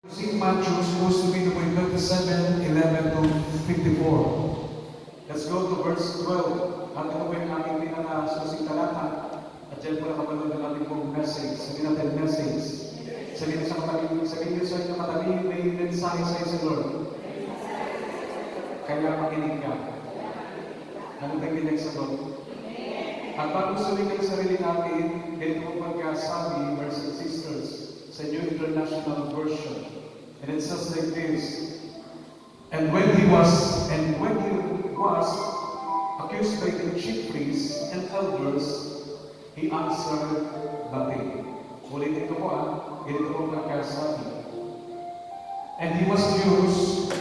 St. Matthew supposed to be the point 27, 11 to 54. Let's go to verse 12. At ito po yung ating pinakasusing talata. At dyan po nakapanood ng ating pong message. Sabihin natin message. Sabihin niyo sa inyo katabi, may mensahe sa iyo, Lord. Kaya makinig ka. Ano tayo sa Lord? At bago sabihin ng sarili natin, ganito po pagkasabi, brothers and sisters, sa New International Version. And it says like this, And when he was accused by the chief priests and elders, he answered nothing. Ulit ito po ganito po pagkasabi. And he was accused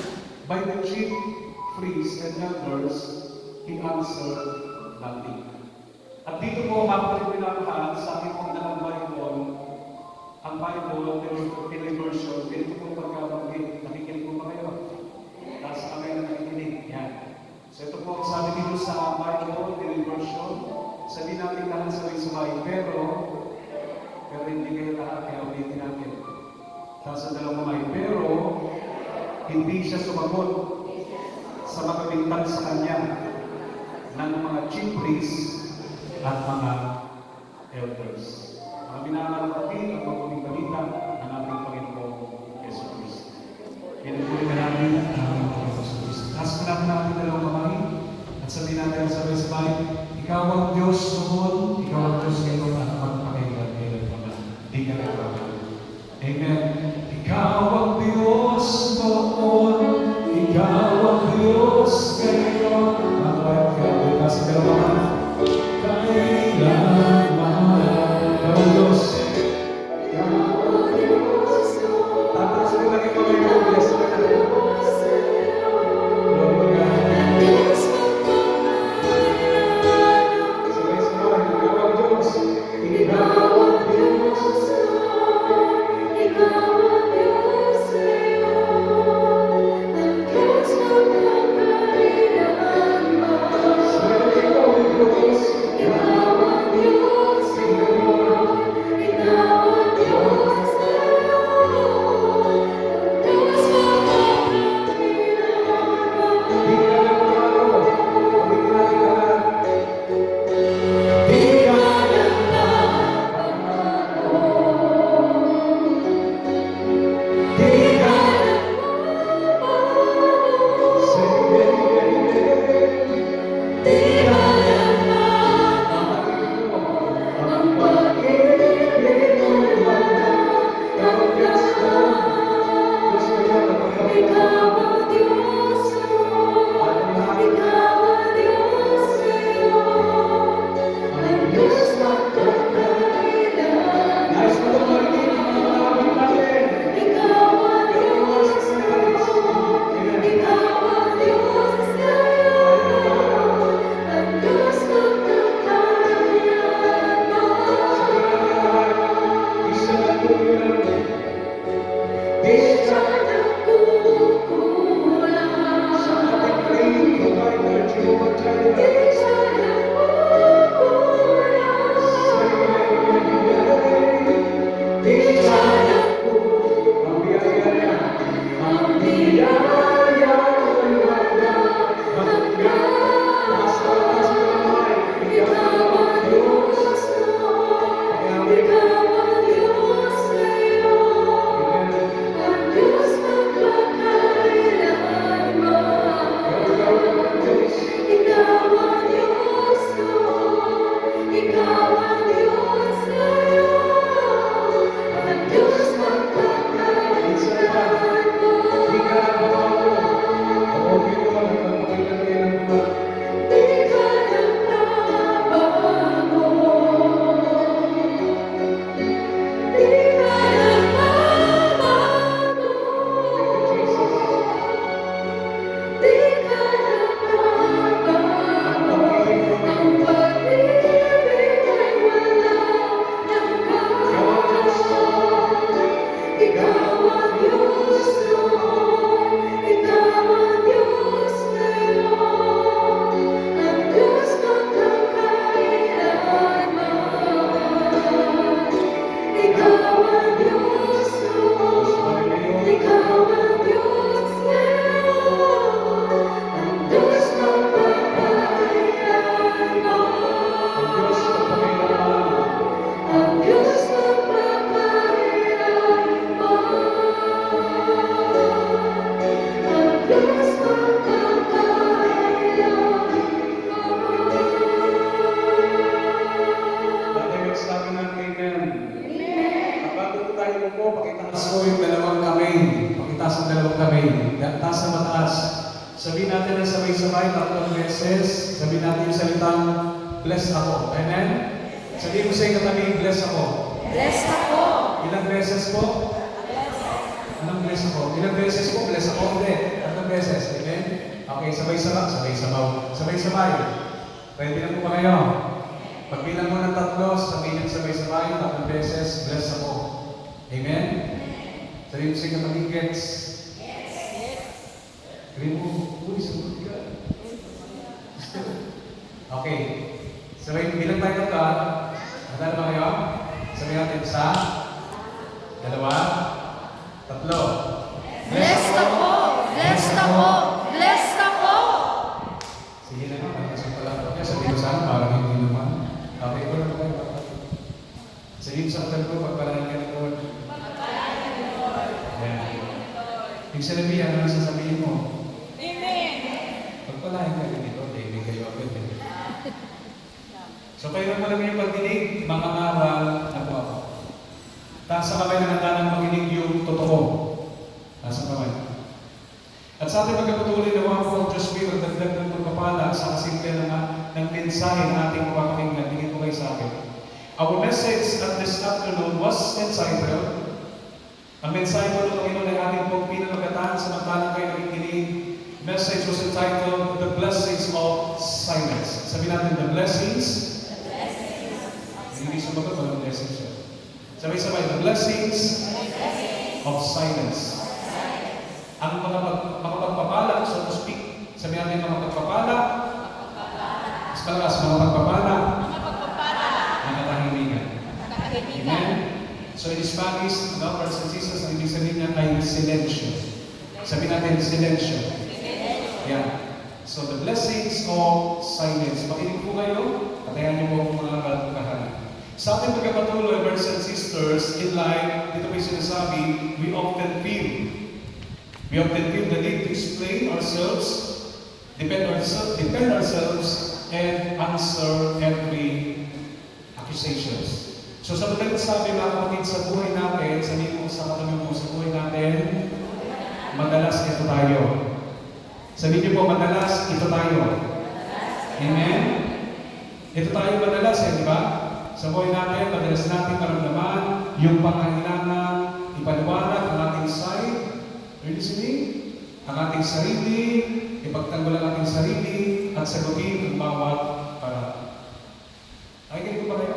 by the chief priests and elders, he answered nothing. At dito po pinapinakahan sa ating pong dalang Bible, ang Bible, Pinoy version, dito po pagkabanggit. Nakikinig po ba kayo? Tapos kami na nakikinig. Yan. So ito po, sabi dito sa Bible, Pinoy version, sabi natin lahat sabay-sabay, pero hindi kayo lahat, kaya ulitin natin. Tapos sa dalawang kamay, pero hindi siya sumagot sa makabintang sa kanya ng mga chief priests at mga elders. Ang minamalaking ang mabuting balita ng ating Panginoong Yesu Cristo. Pinupunin natin ang ating Panginoong Yesu Cristo. Taas pa natin dalawang kamay at sabihin natin ang sabay-sabay, Ikaw ang Diyos noon, Ikaw ang Diyos ngayon at magpakailan kailan naman. Di ka nagbabago. Amen. Ikaw ang Diyos noon, Ikaw ang Diyos ngayon. Ang pagkakas sa dalawang kailanman. Diyos. Tapos ko lagi ko may bless na Ikaw ang Diyos ngayon, ang Diyos yung dalawang kamay. Pakitaas ang dalawang kamay. Taas na mataas. Sabihin natin na sabay-sabay, 3 beses. Sabihin natin yung salitang, bless ako. Amen? Sabihin mo sa yung katabi, bless ako. Bless ako. Ilang beses po? Anong bless ako? Ilang beses po? Bless ako? Hindi. 3 beses. Amen? Okay, sabay-sabay. Sabay-sabay. Ready na po ba kayo? Pagbilang mo ng 3, sabihin yung sabay-sabay, 3 beses, bless ako. Amen? Sabihin mo sa yung katabi, gets. Sabihin mo, uy, sagot ka. Okay. Sabay, bilang tayo ka. Handa ba kayo? Sabihin natin sa 2, 3. Bless ako. Bless ako. Bless ako. Sige na nga, kasi pala ako niya. Sabihin ko saan, parang hindi naman. Okay, ko na kayo. Sabihin sa hotel ko, pagpalain ka ng Lord. Ayan. Yung sabihin, ano ang sasabihin mo? Amen. Pagpalain ka ng Lord, eh, may kayo agad eh. So kayo naman yung pagdinig, mga aral na po ako. Taas sa kamay na handa ng makinig yung totoo. Taas sa kamay. At sa ating magkapatuloy na mga po ang Diyos will at dagdag ng pagpapala sa kasimple ng mensahe na ating mapapakinggan. Tingin po kayo sa akin. Our message at this afternoon was entitled, ang mensahe po ng Panginoon ay ating pong pinamagatan samantalang kayo nakikinig. Message was entitled, The Blessings of Silence. Sabi natin, The Blessings. Hindi sumagot, walang blessings yun. Sabay-sabay, The Blessings of Silence. Ang mga pagpapala, so to speak, sabi natin mga pagpapala, mas malakas, mga pagpapala, mga tahimikan. Amen? So in Spanish, brothers and sisters, ang ibig sabihin niya ay silencio. Sabi natin, silencio. Yeah. So the blessings of silence. Makinig po kayo, patayan niyo po ang mga kalpukahan. Sa ating pagkapatuloy, brothers and sisters, in life, dito po yung sinasabi, we often feel the need to explain ourselves, defend ourselves, and answer every accusations. So sa madaling sabi, mga kapatid, sa buhay natin, sabihin mo sa katabi mo, sa buhay natin, madalas ito tayo. Sabihin niyo po, madalas ito tayo. Amen? Ito tayo madalas, di ba? Sa buhay natin, madalas natin maramdaman yung pangangailangan, ipaliwanag ang ating side, are you listening? Ang ating sarili, ipagtanggol ang ating sarili, at sagutin ang bawat paraan. Ay, ganito ba kayo?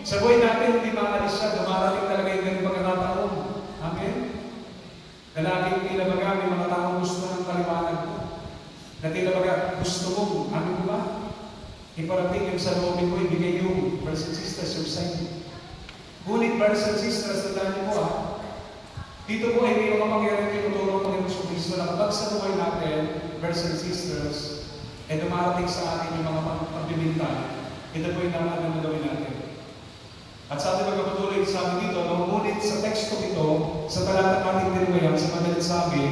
Sa buhay natin, hindi maalis siya, dumarating talaga yung ganyung pagkakataon. Amen? Na laging tila baga, may mga taong gusto ng paliwanag mo. Na tila baga, gusto mo, amin ba? Iparating yung sa loobin mo, ibigay yung brothers and sisters, yung side. Ngunit brothers and sisters, tandaan niyo po dito po ay may mga pangyayari tinuturo ng Panginoon sa Kristo na kapag sa buhay natin, brothers and sisters, ay dumarating sa atin yung mga pagbibintan. Ito po yung dapat na gawin natin. At sa ating magpapatuloy sa amin dito, ngunit sa teksto ito, sa talatang ating dinwayan, sa madaling sabi,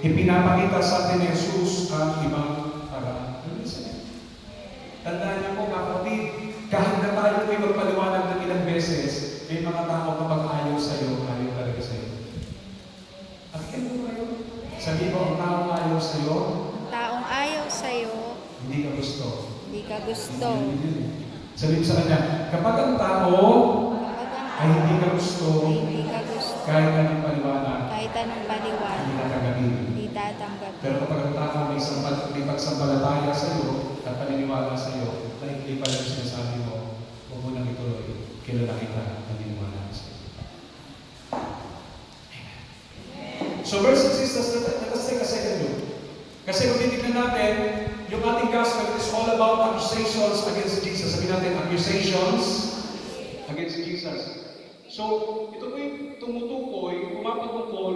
ipinapakita sa atin ni Jesus ang ibang paraan. Tandaan niyo po, mga kapatid, kahit na tayo po'y magpaliwanag ng ilang beses, may mga tao kapag ayaw sa'yo, ayaw talaga sa'yo. At kaya mo kayo? Sabi mo, ang taong ayaw sa'yo, Taong ayaw sa'yo, hindi ka gusto. hindi ka gusto. Sabi mo sa kanya, kapag ang tao ay hindi ka gusto, Hindi ka gusto. kahit anong paliwanag, Kahit anong paliwanag, hindi tatanggapin. hindi tatanggapin. Pero kapag ang tao may pagsambalataya sa iyo at paniniwala sa iyo, naikli pa yung sinasabi mo, huwag mo nang ituloy, kilala kita, paniniwala sa iyo. So, brothers and sisters, let us take a second look. Kasi kung titignan natin, yung ating gospel is all about accusations against Jesus. Sabihin natin, accusations against Jesus. So, ito po yung tumutukoy, pumapatungkol